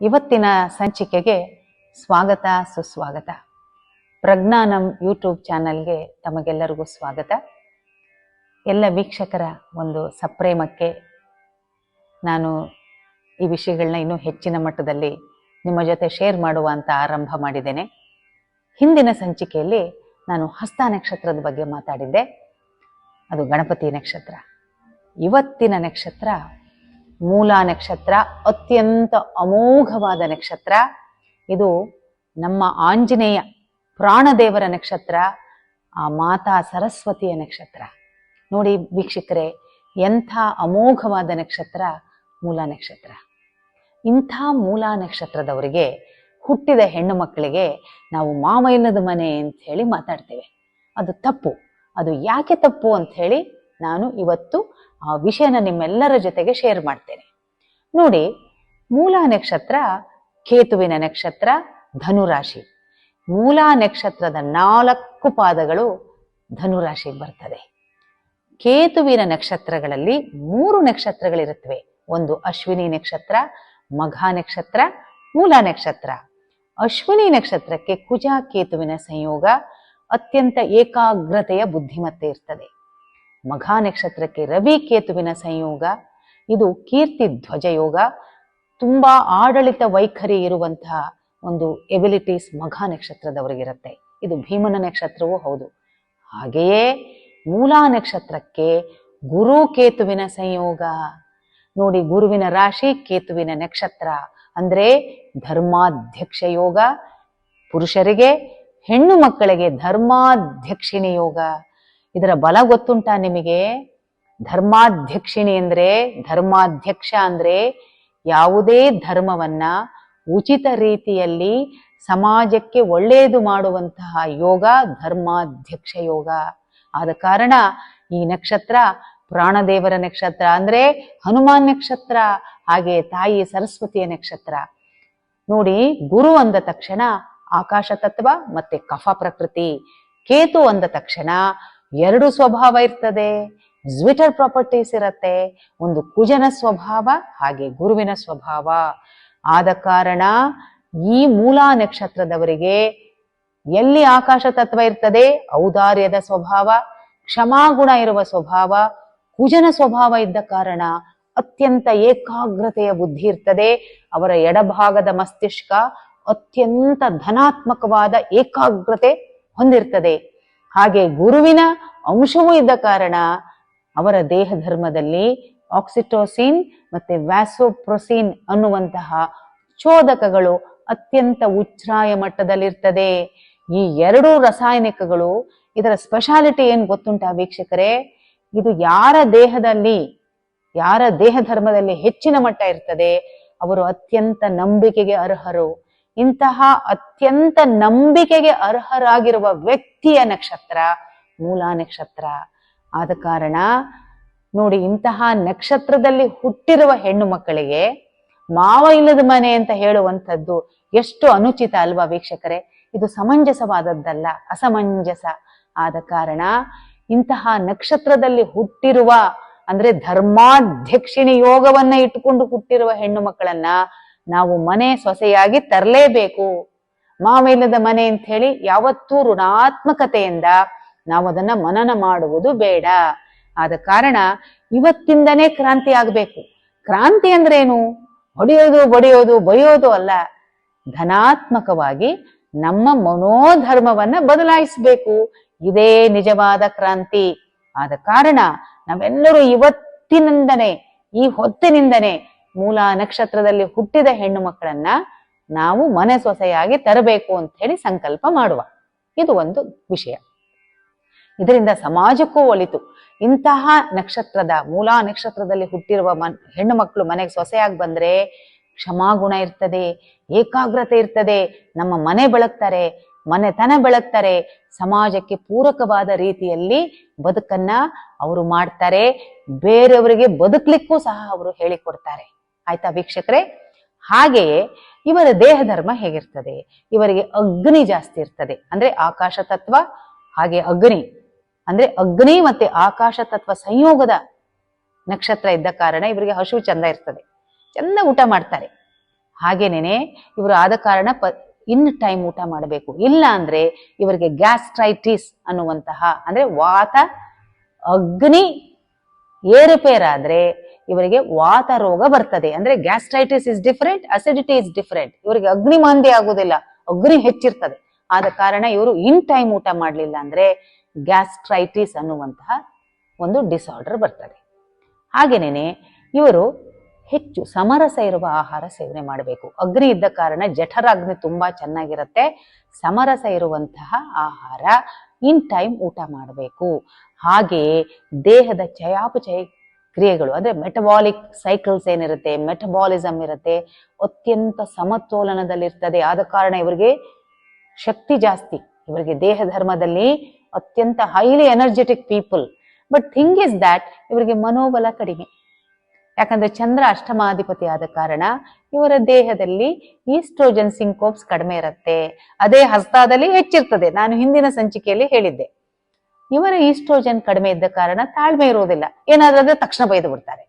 ಇವತ್ತಿನ ಸಂಚಿಕೆಗೆ ಸ್ವಾಗತ ಸುಸ್ವಾಗತ. ಪ್ರಜ್ಞಾನಂ ಯೂಟ್ಯೂಬ್ ಚಾನಲ್ಗೆ ತಮಗೆಲ್ಲರಿಗೂ ಸ್ವಾಗತ. ಎಲ್ಲ ವೀಕ್ಷಕರ ಒಂದು ಸಪ್ರೇಮಕ್ಕೆ ನಾನು ಈ ವಿಷಯಗಳನ್ನ ಇನ್ನೂ ಹೆಚ್ಚಿನ ಮಟ್ಟದಲ್ಲಿ ನಿಮ್ಮ ಜೊತೆ ಶೇರ್ ಮಾಡುವ ಅಂತ ಆರಂಭ ಮಾಡಿದ್ದೇನೆ. ಹಿಂದಿನ ಸಂಚಿಕೆಯಲ್ಲಿ ನಾನು ಹಸ್ತ ನಕ್ಷತ್ರದ ಬಗ್ಗೆ ಮಾತಾಡಿದ್ದೆ, ಅದು ಗಣಪತಿ ನಕ್ಷತ್ರ. ಇವತ್ತಿನ ನಕ್ಷತ್ರ ಮೂಲ ನಕ್ಷತ್ರ, ಅತ್ಯಂತ ಅಮೋಘವಾದ ನಕ್ಷತ್ರ. ಇದು ನಮ್ಮ ಆಂಜನೇಯ ಪ್ರಾಣದೇವರ ನಕ್ಷತ್ರ, ಆ ಮಾತಾ ಸರಸ್ವತಿಯ ನಕ್ಷತ್ರ. ನೋಡಿ ವೀಕ್ಷಕರೇ, ಎಂಥ ಅಮೋಘವಾದ ನಕ್ಷತ್ರ ಮೂಲ ನಕ್ಷತ್ರ. ಇಂಥ ಮೂಲ ನಕ್ಷತ್ರದವರಿಗೆ ಹುಟ್ಟಿದ ಹೆಣ್ಣು ಮಕ್ಕಳಿಗೆ ನಾವು ಮಾವೈಲದ ಮನೆ ಅಂತ ಹೇಳಿ ಮಾತಾಡ್ತೇವೆ. ಅದು ತಪ್ಪು. ಅದು ಯಾಕೆ ತಪ್ಪು ಅಂತ ಹೇಳಿ ನಾನು ಇವತ್ತು ಆ ವಿಷಯನ ನಿಮ್ಮೆಲ್ಲರ ಜೊತೆಗೆ ಶೇರ್ ಮಾಡ್ತೇನೆ. ನೋಡಿ, ಮೂಲ ನಕ್ಷತ್ರ ಕೇತುವಿನ ನಕ್ಷತ್ರ, ಧನುರಾಶಿ. ಮೂಲ ನಕ್ಷತ್ರದ 4 ಪಾದಗಳು ಧನುರಾಶಿಗೆ ಬರ್ತದೆ. ಕೇತುವಿನ ನಕ್ಷತ್ರಗಳಲ್ಲಿ 3 ನಕ್ಷತ್ರಗಳಿರುತ್ತವೆ. ಒಂದು ಅಶ್ವಿನಿ ನಕ್ಷತ್ರ, ಮಘ ನಕ್ಷತ್ರ, ಮೂಲ ನಕ್ಷತ್ರ. ಅಶ್ವಿನಿ ನಕ್ಷತ್ರಕ್ಕೆ ಕುಜ ಕೇತುವಿನ ಸಂಯೋಗ, ಅತ್ಯಂತ ಏಕಾಗ್ರತೆಯ ಬುದ್ಧಿಮತ್ತೆ ಇರ್ತದೆ. ಮಘ ನಕ್ಷತ್ರಕ್ಕೆ ರವಿ ಕೇತುವಿನ ಸಂಯೋಗ, ಇದು ಕೀರ್ತಿ ಧ್ವಜ ಯೋಗ. ತುಂಬಾ ಆಡಳಿತ ವೈಖರಿ ಇರುವಂತಹ ಒಂದು ಎಬಿಲಿಟೀಸ್ ಮಘ ನಕ್ಷತ್ರದವರಿಗಿರುತ್ತೆ. ಇದು ಭೀಮನ ನಕ್ಷತ್ರವೂ ಹೌದು. ಹಾಗೆಯೇ ಮೂಲ ನಕ್ಷತ್ರಕ್ಕೆ ಗುರು ಕೇತುವಿನ ಸಂಯೋಗ. ನೋಡಿ, ಗುರುವಿನ ರಾಶಿ ಕೇತುವಿನ ನಕ್ಷತ್ರ ಅಂದ್ರೆ ಧರ್ಮಾಧ್ಯಕ್ಷ ಯೋಗ. ಪುರುಷರಿಗೆ, ಹೆಣ್ಣು ಮಕ್ಕಳಿಗೆ ಧರ್ಮಾಧ್ಯಕ್ಷಿಣಿ ಯೋಗ. ಇದರ ಬಲ ಗೊತ್ತುಂಟಾ ನಿಮಗೆ? ಧರ್ಮಾಧ್ಯಕ್ಷಿಣಿ ಅಂದ್ರೆ, ಧರ್ಮಾಧ್ಯಕ್ಷ ಅಂದ್ರೆ ಯಾವುದೇ ಧರ್ಮವನ್ನ ಉಚಿತ ರೀತಿಯಲ್ಲಿ ಸಮಾಜಕ್ಕೆ ಒಳ್ಳೆಯದು ಮಾಡುವಂತಹ ಯೋಗ ಧರ್ಮಾಧ್ಯಕ್ಷ ಯೋಗ. ಆದ ಕಾರಣ ಈ ನಕ್ಷತ್ರ ಪ್ರಾಣದೇವರ ನಕ್ಷತ್ರ, ಅಂದ್ರೆ ಹನುಮಾನ್ ನಕ್ಷತ್ರ, ಹಾಗೆ ತಾಯಿ ಸರಸ್ವತಿಯ ನಕ್ಷತ್ರ. ನೋಡಿ, ಗುರು ಅಂದ ತಕ್ಷಣ ಆಕಾಶ ತತ್ವ ಮತ್ತೆ ಕಫ ಪ್ರಕೃತಿ. ಕೇತು ಅಂದ ತಕ್ಷಣ 2 ಸ್ವಭಾವ ಇರ್ತದೆ, ಜ್ವಿಟರ್ ಪ್ರಾಪರ್ಟೀಸ್ ಇರತ್ತೆ. ಒಂದು ಕುಜನ ಸ್ವಭಾವ, ಹಾಗೆ ಗುರುವಿನ ಸ್ವಭಾವ. ಆದ ಕಾರಣ ಈ ಮೂಲ ನಕ್ಷತ್ರದವರಿಗೆ ಎಲ್ಲಿ ಆಕಾಶ ತತ್ವ ಇರ್ತದೆ, ಔದಾರ್ಯದ ಸ್ವಭಾವ, ಕ್ಷಮಾಗುಣ ಇರುವ ಸ್ವಭಾವ, ಕುಜನ ಸ್ವಭಾವ ಇದ್ದ ಕಾರಣ ಅತ್ಯಂತ ಏಕಾಗ್ರತೆಯ ಬುದ್ಧಿ ಇರ್ತದೆ. ಅವರ ಎಡಭಾಗದ ಮಸ್ತಿಷ್ಕ ಅತ್ಯಂತ ಧನಾತ್ಮಕವಾದ ಏಕಾಗ್ರತೆ ಹೊಂದಿರ್ತದೆ. ಹಾಗೆ ಗುರುವಿನ ಅಂಶವೂ ಇದ್ದ ಕಾರಣ ಅವರ ದೇಹ ಧರ್ಮದಲ್ಲಿ ಆಕ್ಸಿಟೋಸಿನ್ ಮತ್ತೆ ವ್ಯಾಸೋಪ್ರೊಸಿನ್ ಅನ್ನುವಂತಹ ಚೋದಕಗಳು ಅತ್ಯಂತ ಉಚ್ಛ್ರಾಯ ಮಟ್ಟದಲ್ಲಿರ್ತದೆ. ಈ 2 ರಾಸಾಯನಿಕಗಳು, ಇದರ ಸ್ಪೆಷಾಲಿಟಿ ಏನ್ ಗೊತ್ತುಂಟಾ ವೀಕ್ಷಕರೇ? ಇದು ಯಾರ ದೇಹದಲ್ಲಿ, ಯಾರ ದೇಹ ಧರ್ಮದಲ್ಲಿ ಹೆಚ್ಚಿನ ಮಟ್ಟ ಇರ್ತದೆ, ಅವರು ಅತ್ಯಂತ ನಂಬಿಕೆಗೆ ಅರ್ಹರು. ಇಂತಹ ಅತ್ಯಂತ ನಂಬಿಕೆಗೆ ಅರ್ಹರಾಗಿರುವ ವ್ಯಕ್ತಿಯ ನಕ್ಷತ್ರ ಮೂಲ ನಕ್ಷತ್ರ. ಆದ ಕಾರಣ ನೋಡಿ, ಇಂತಹ ನಕ್ಷತ್ರದಲ್ಲಿ ಹುಟ್ಟಿರುವ ಹೆಣ್ಣು ಮಕ್ಕಳಿಗೆ ಮಾವ ಇಲ್ಲದ ಮನೆ ಅಂತ ಹೇಳುವಂಥದ್ದು ಎಷ್ಟು ಅನುಚಿತ ಅಲ್ವಾ ವೀಕ್ಷಕರೇ? ಇದು ಸಮಂಜಸವಾದದ್ದಲ್ಲ, ಅಸಮಂಜಸ. ಆದ ಕಾರಣ ಇಂತಹ ನಕ್ಷತ್ರದಲ್ಲಿ ಹುಟ್ಟಿರುವ, ಅಂದ್ರೆ ಧರ್ಮಾಧ್ಯಕ್ಷಿಣಿ ಯೋಗವನ್ನ ಇಟ್ಟುಕೊಂಡು ಹುಟ್ಟಿರುವ ಹೆಣ್ಣು ಮಕ್ಕಳನ್ನ ನಾವು ಮನೆ ಸೊಸೆಯಾಗಿ ತರಲೇಬೇಕು. ಮಾವ ಇಲ್ಲದ ಮನೆ ಅಂತ ಹೇಳಿ ಯಾವತ್ತೂ ಋಣಾತ್ಮಕತೆಯಿಂದ ನಾವು ಅದನ್ನ ಮನನ ಮಾಡುವುದು ಬೇಡ. ಆದ ಕಾರಣ ಇವತ್ತಿಂದನೇ ಕ್ರಾಂತಿ ಆಗ್ಬೇಕು. ಕ್ರಾಂತಿ ಅಂದ್ರೆ ಏನು? ಹೊಡೆಯೋದು, ಬಡಿಯೋದು, ಬೈಯೋದು ಅಲ್ಲ. ಧನಾತ್ಮಕವಾಗಿ ನಮ್ಮ ಮನೋಧರ್ಮವನ್ನ ಬದಲಾಯಿಸಬೇಕು. ಇದೇ ನಿಜವಾದ ಕ್ರಾಂತಿ. ಆದ ಕಾರಣ ನಾವೆಲ್ಲರೂ ಇವತ್ತಿನಿಂದನೇ, ಈ ಹೊತ್ತಿನಿಂದನೇ ಮೂಲ ನಕ್ಷತ್ರದಲ್ಲಿ ಹುಟ್ಟಿದ ಹೆಣ್ಣು ಮಕ್ಕಳನ್ನ ನಾವು ಮನೆ ಸೊಸೆಯಾಗಿ ತರಬೇಕು ಅಂತ ಹೇಳಿ ಸಂಕಲ್ಪ ಮಾಡುವ. ಇದು ಒಂದು ವಿಷಯ. ಇದರಿಂದ ಸಮಾಜಕ್ಕೂ ಒಳಿತು. ಇಂತಹ ನಕ್ಷತ್ರದ, ಮೂಲ ನಕ್ಷತ್ರದಲ್ಲಿ ಹುಟ್ಟಿರುವ ಹೆಣ್ಣು ಮಕ್ಕಳು ಮನೆಗೆ ಸೊಸೆಯಾಗಿ ಬಂದ್ರೆ ಕ್ಷಮಾಗುಣ ಇರ್ತದೆ, ಏಕಾಗ್ರತೆ ಇರ್ತದೆ. ನಮ್ಮ ಮನೆ ಬೆಳಗ್ತಾರೆ, ಮನೆತನ ಬೆಳಗ್ತಾರೆ. ಸಮಾಜಕ್ಕೆ ಪೂರಕವಾದ ರೀತಿಯಲ್ಲಿ ಬದುಕನ್ನ ಅವರು ಮಾಡ್ತಾರೆ. ಬೇರೆಯವರಿಗೆ ಬದುಕಲಿಕ್ಕೂ ಸಹ ಅವರು ಹೇಳಿಕೊಡ್ತಾರೆ. ಆಯ್ತಾ ವೀಕ್ಷಕರೇ? ಹಾಗೆಯೇ ಇವರ ದೇಹ ಧರ್ಮ ಹೇಗಿರ್ತದೆ? ಇವರಿಗೆ ಅಗ್ನಿ ಜಾಸ್ತಿ ಇರ್ತದೆ, ಅಂದ್ರೆ ಆಕಾಶ ತತ್ವ ಹಾಗೆ ಅಗ್ನಿ, ಅಂದ್ರೆ ಅಗ್ನಿ ಮತ್ತೆ ಆಕಾಶ ತತ್ವ ಸಂಯೋಗದ ನಕ್ಷತ್ರ ಇದ್ದ ಕಾರಣ ಇವರಿಗೆ ಹಸು ಚಂದ ಇರ್ತದೆ, ಚಂದ ಊಟ ಮಾಡ್ತಾರೆ. ಹಾಗೇನೇನೆ ಇವರು ಆದ ಕಾರಣ ಇನ್ ಟೈಮ್ ಊಟ ಮಾಡಬೇಕು. ಇಲ್ಲ ಅಂದ್ರೆ ಇವರಿಗೆ ಗ್ಯಾಸ್ಟ್ರೈಟಿಸ್ ಅನ್ನುವಂತಹ ಅಂದ್ರೆ ವಾತ ಅಗ್ನಿ ಏರುಪೇರಾದ್ರೆ ಇವರಿಗೆ ವಾತ ರೋಗ ಬರ್ತದೆ. ಅಂದ್ರೆ gastritis is different, acidity is different. ಇವರಿಗೆ ಅಗ್ನಿ ಮಾಂದ್ಯ ಆಗುದಿಲ್ಲ, ಅಗ್ನಿ ಹೆಚ್ಚಿರ್ತದೆ. ಆದ ಕಾರಣ ಇವರು ಇನ್ ಟೈಮ್ ಊಟ ಮಾಡ್ಲಿಲ್ಲ ಅಂದ್ರೆ ಗ್ಯಾಸ್ಟ್ರೈಟಿಸ್ ಅನ್ನುವಂತಹ ಒಂದು ಡಿಸಾರ್ಡರ್ ಬರ್ತದೆ. ಹಾಗೇನೇನೆ ಇವರು ಹೆಚ್ಚು ಸಮರಸ ಇರುವ ಆಹಾರ ಸೇವನೆ ಮಾಡಬೇಕು. ಅಗ್ನಿ ಇದ್ದ ಕಾರಣ ಜಠರಾಗ್ನಿ ತುಂಬಾ ಚೆನ್ನಾಗಿರುತ್ತೆ. ಸಮರಸ ಇರುವಂತಹ ಆಹಾರ ಇನ್ ಟೈಮ್ ಊಟ ಮಾಡಬೇಕು. ಹಾಗೆಯೇ ದೇಹದ ಚಯಾಪಚಯ ಕ್ರಿಯೆಗಳು ಅಂದ್ರೆ ಮೆಟಬಾಲಿಕ್ ಸೈಕಲ್ಸ್ ಏನಿರುತ್ತೆ, ಮೆಟಬಾಲಿಸಮ್ ಇರುತ್ತೆ, ಅತ್ಯಂತ ಸಮತೋಲನದಲ್ಲಿರ್ತದೆ. ಆದ ಕಾರಣ ಇವರಿಗೆ ಶಕ್ತಿ ಜಾಸ್ತಿ. ಇವರಿಗೆ ದೇಹ ಧರ್ಮದಲ್ಲಿ ಅತ್ಯಂತ highly energetic people. But thing is that ಇವರಿಗೆ ಮನೋಬಲ ಕಡಿಮೆ. ಯಾಕಂದ್ರೆ ಚಂದ್ರ ಅಷ್ಟಮಾಧಿಪತಿ ಆದ ಕಾರಣ ಇವರ ದೇಹದಲ್ಲಿ ಈಸ್ಟ್ರೋಜನ್ ಸಿಂಕೋಪ್ಸ್ ಕಡಿಮೆ ಇರುತ್ತೆ. ಅದೇ ಹಸ್ತಾದಲ್ಲಿ ಹೆಚ್ಚಿರ್ತದೆ. ನಾನು ಹಿಂದಿನ ಸಂಚಿಕೆಯಲ್ಲಿ ಹೇಳಿದ್ದೆ, ಇವರ ಈಸ್ಟ್ರೋಜನ್ ಕಡಿಮೆ ಇದ್ದ ಕಾರಣ ತಾಳ್ಮೆ ಇರುವುದಿಲ್ಲ. ಏನಾದ್ರೂ ತಕ್ಷಣ ಬೈದು ಬಿಡ್ತಾರೆ.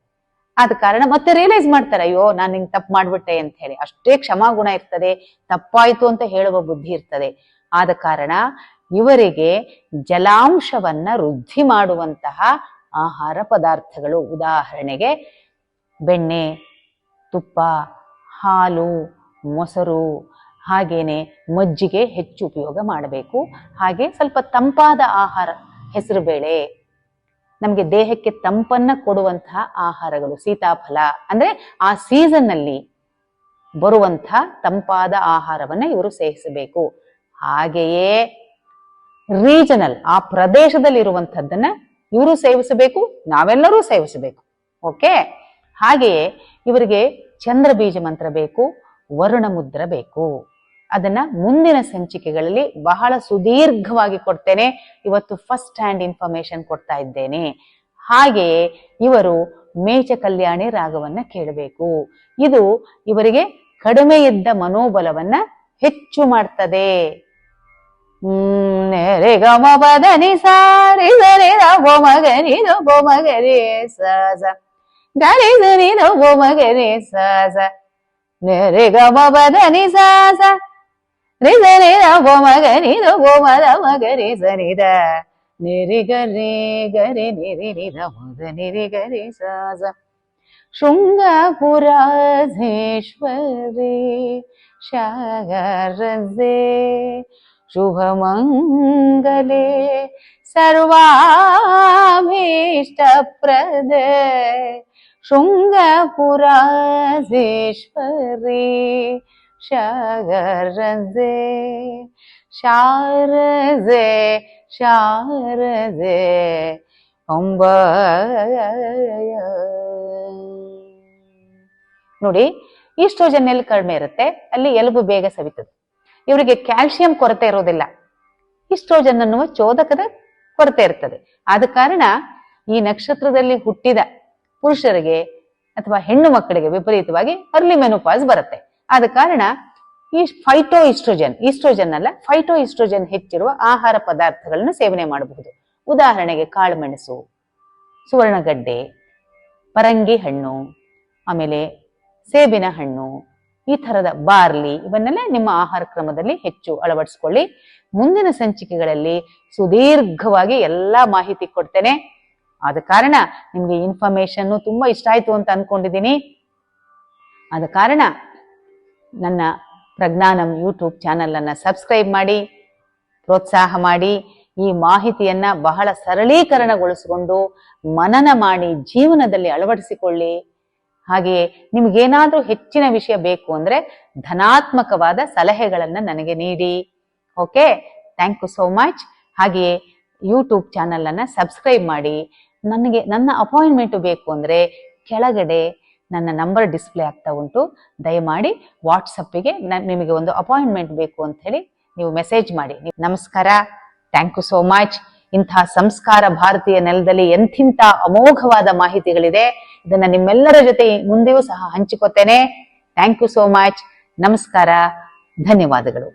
ಆದ ಕಾರಣ ಮತ್ತೆ ರಿಯಲೈಸ್ ಮಾಡ್ತಾರೆ, ಅಯ್ಯೋ ನಾನು ಹಿಂಗ್ ತಪ್ಪು ಮಾಡ್ಬಿಟ್ಟೆ ಅಂತ ಹೇಳಿ. ಅಷ್ಟೇ ಕ್ಷಮಾಗುಣ ಇರ್ತದೆ, ತಪ್ಪಾಯ್ತು ಅಂತ ಹೇಳುವ ಬುದ್ಧಿ ಇರ್ತದೆ. ಆದ ಕಾರಣ ಇವರಿಗೆ ಜಲಾಂಶವನ್ನ ವೃದ್ಧಿ ಮಾಡುವಂತಹ ಆಹಾರ ಪದಾರ್ಥಗಳು, ಉದಾಹರಣೆಗೆ ಬೆಣ್ಣೆ, ತುಪ್ಪ, ಹಾಲು, ಮೊಸರು, ಹಾಗೇನೆ ಮಜ್ಜಿಗೆ ಹೆಚ್ಚು ಉಪಯೋಗ ಮಾಡಬೇಕು. ಹಾಗೆ ಸ್ವಲ್ಪ ತಂಪಾದ ಆಹಾರ, ಹೆಸರುಬೇಳೆ, ನಮಗೆ ದೇಹಕ್ಕೆ ತಂಪನ್ನ ಕೊಡುವಂತಹ ಆಹಾರಗಳು, ಸೀತಾಫಲ ಅಂದ್ರೆ ಆ ಸೀಸನ್ ನಲ್ಲಿ ಬರುವಂತಹ ತಂಪಾದ ಆಹಾರವನ್ನ ಇವರು ಸೇವಿಸಬೇಕು. ಹಾಗೆಯೇ ರೀಜನಲ್, ಆ ಪ್ರದೇಶದಲ್ಲಿ ಇರುವಂತಹದ್ದನ್ನ ಇವರು ಸೇವಿಸಬೇಕು, ನಾವೆಲ್ಲರೂ ಸೇವಿಸಬೇಕು. ಓಕೆ. ಹಾಗೆಯೇ ಇವರಿಗೆ ಚಂದ್ರ ಬೀಜ ಮಂತ್ರ ಬೇಕು, ವರುಣ ಮುದ್ರ ಬೇಕು. ಅದನ್ನ ಮುಂದಿನ ಸಂಚಿಕೆಗಳಲ್ಲಿ ಬಹಳ ಸುದೀರ್ಘವಾಗಿ ಕೊಡ್ತೇನೆ. ಇವತ್ತು ಫಸ್ಟ್ ಹ್ಯಾಂಡ್ ಇನ್ಫಾರ್ಮೇಶನ್ ಕೊಡ್ತಾ ಇದ್ದೇನೆ. ಹಾಗೆಯೇ ಇವರು ಮೇಚ ಕಲ್ಯಾಣಿ ರಾಗವನ್ನ ಕೇಳಬೇಕು. ಇದು ಇವರಿಗೆ ಕಡಿಮೆ ಇದ್ದ ಮನೋಬಲವನ್ನ ಹೆಚ್ಚು ಮಾಡ್ತದೆ. ರೆ ಗ ಮ ಪ ದ ನಿ ಸಾ ರಿ ಸ ರಿ ದ ಗೋ ಮ ಗ ರಿ ದ ಗೋ ಮ ಗ ರಿ ಸ ಸ ಗ ರಿ ಸ ರಿ ದ ಗೋ ಮ ಗ ರಿ ಸ ಸ ರೆ ಗ ಮ ಪ ದ ನಿ ಸಾ ಸ ರಿ ಸ ರಿ ದ ಗೋ ಮ ಗ ರಿ ದ ಗೋ ಮ ದ ಮ ಗ ರಿ ಸ ರಿ ದ ನಿ ರಿ ಗ ರಿ ಗ ರಿ ನಿ ರಿ ರಿ ದ ಮ ಗ ನಿ ರಿ ಗ ರಿ ಸ ಸ ಶೃಂಗಪುರಾಧೀಶ್ವರಿ ಶಾರದೆ ಶುಭ ಮಂಗಲೆ ಸರ್ವಾಭೀಷ್ಟ ಪ್ರದೆ ಶೃಂಗಪುರಾಧೀಶ್ವರಿ ಶಾರದೆ ಶಾರದೆ ಶಾರದೆ ಅಂಬ. ನೋಡಿ, ಈಸ್ಟ್ರೋಜನ್ ಎಲ್ಲಿ ಕಡಿಮೆ ಇರುತ್ತೆ ಅಲ್ಲಿ ಎಲುಬು ಬೇಗ ಸವಿತದೆ. ಇವರಿಗೆ ಕ್ಯಾಲ್ಸಿಯಂ ಕೊರತೆ ಇರೋದಿಲ್ಲ, ಈಸ್ಟ್ರೋಜನ್ ಅನ್ನುವ ಚೋದಕದ ಕೊರತೆ ಇರ್ತದೆ. ಆದ ಕಾರಣ ಈ ನಕ್ಷತ್ರದಲ್ಲಿ ಹುಟ್ಟಿದ ಪುರುಷರಿಗೆ ಅಥವಾ ಹೆಣ್ಣು ಮಕ್ಕಳಿಗೆ ವಿಪರೀತವಾಗಿ ಅರ್ಲಿ ಮೆನೋಪಾಸ್ ಬರುತ್ತೆ. ಆದ ಕಾರಣ ಈ ಫೈಟೋ ಈಸ್ಟ್ರೋಜನ್ ಅಲ್ಲ, ಫೈಟೋ ಈಸ್ಟ್ರೋಜನ್ ಹೆಚ್ಚಿರುವ ಆಹಾರ ಪದಾರ್ಥಗಳನ್ನು ಸೇವನೆ ಮಾಡಬಹುದು. ಉದಾಹರಣೆಗೆ ಕಾಳುಮೆಣಸು, ಸುವರ್ಣಗಡ್ಡೆ, ಪರಂಗಿ ಹಣ್ಣು, ಆಮೇಲೆ ಸೇಬಿನ ಹಣ್ಣು, ಈ ತರದ ಬಾರ್ಲಿ, ಇವನ್ನೆಲ್ಲ ನಿಮ್ಮ ಆಹಾರ ಕ್ರಮದಲ್ಲಿ ಹೆಚ್ಚು ಅಳವಡಿಸ್ಕೊಳ್ಳಿ. ಮುಂದಿನ ಸಂಚಿಕೆಗಳಲ್ಲಿ ಸುದೀರ್ಘವಾಗಿ ಎಲ್ಲಾ ಮಾಹಿತಿ ಕೊಡ್ತೇನೆ. ಆದ ಕಾರಣ ನಿಮ್ಗೆ ಇನ್ಫಾರ್ಮೇಶನ್ ತುಂಬಾ ಇಷ್ಟ ಆಯ್ತು ಅಂತ ಅನ್ಕೊಂಡಿದ್ದೀನಿ. ಆದ ಕಾರಣ ನನ್ನ ಪ್ರಜ್ಞಾನಂ ಯೂಟ್ಯೂಬ್ ಚಾನಲ್ ಅನ್ನ ಸಬ್ಸ್ಕ್ರೈಬ್ ಮಾಡಿ, ಪ್ರೋತ್ಸಾಹ ಮಾಡಿ. ಈ ಮಾಹಿತಿಯನ್ನ ಬಹಳ ಸರಳೀಕರಣಗೊಳಿಸಿಕೊಂಡು ಮನನ ಮಾಡಿ ಜೀವನದಲ್ಲಿ ಅಳವಡಿಸಿಕೊಳ್ಳಿ. ಹಾಗೆಯೇ ನಿಮ್ಗೇನಾದ್ರೂ ಹೆಚ್ಚಿನ ವಿಷಯ ಬೇಕು ಅಂದ್ರೆ ಧನಾತ್ಮಕವಾದ ಸಲಹೆಗಳನ್ನ ನನಗೆ ನೀಡಿ. Okay, thank you so much. ಹಾಗೆಯೇ ಯೂಟ್ಯೂಬ್ ಚಾನಲ್ ಅನ್ನ ಸಬ್ಸ್ಕ್ರೈಬ್ ಮಾಡಿ. ನನ್ನ ಅಪಾಯಿಂಟ್ಮೆಂಟ್ ಬೇಕು ಅಂದ್ರೆ ಕೆಳಗಡೆ ನನ್ನ ನಂಬರ್ ಡಿಸ್ಪ್ಲೇ ಆಗ್ತಾ ಉಂಟು. ದಯಮಾಡಿ ವಾಟ್ಸಪ್ಪಿಗೆ ನಿಮಗೆ ಒಂದು ಅಪಾಯಿಂಟ್ಮೆಂಟ್ ಬೇಕು ಅಂತ ಹೇಳಿ ನೀವು ಮೆಸೇಜ್ ಮಾಡಿ. ನಮಸ್ಕಾರ, ಥ್ಯಾಂಕ್ ಯು ಸೋ ಮಚ್. ಇಂತಹ ಸಂಸ್ಕಾರ ಭಾರತೀಯ ನೆಲದಲ್ಲಿ ಎಂಥಿಂತ ಅಮೋಘವಾದ ಮಾಹಿತಿಗಳಿದೆ. ಇದನ್ನ ನಿಮ್ಮೆಲ್ಲರ ಜೊತೆ ಮುಂದೆಯೂ ಸಹ ಹಂಚಿಕೊತೇನೆ. Thank you so much. ನಮಸ್ಕಾರ, ಧನ್ಯವಾದಗಳು.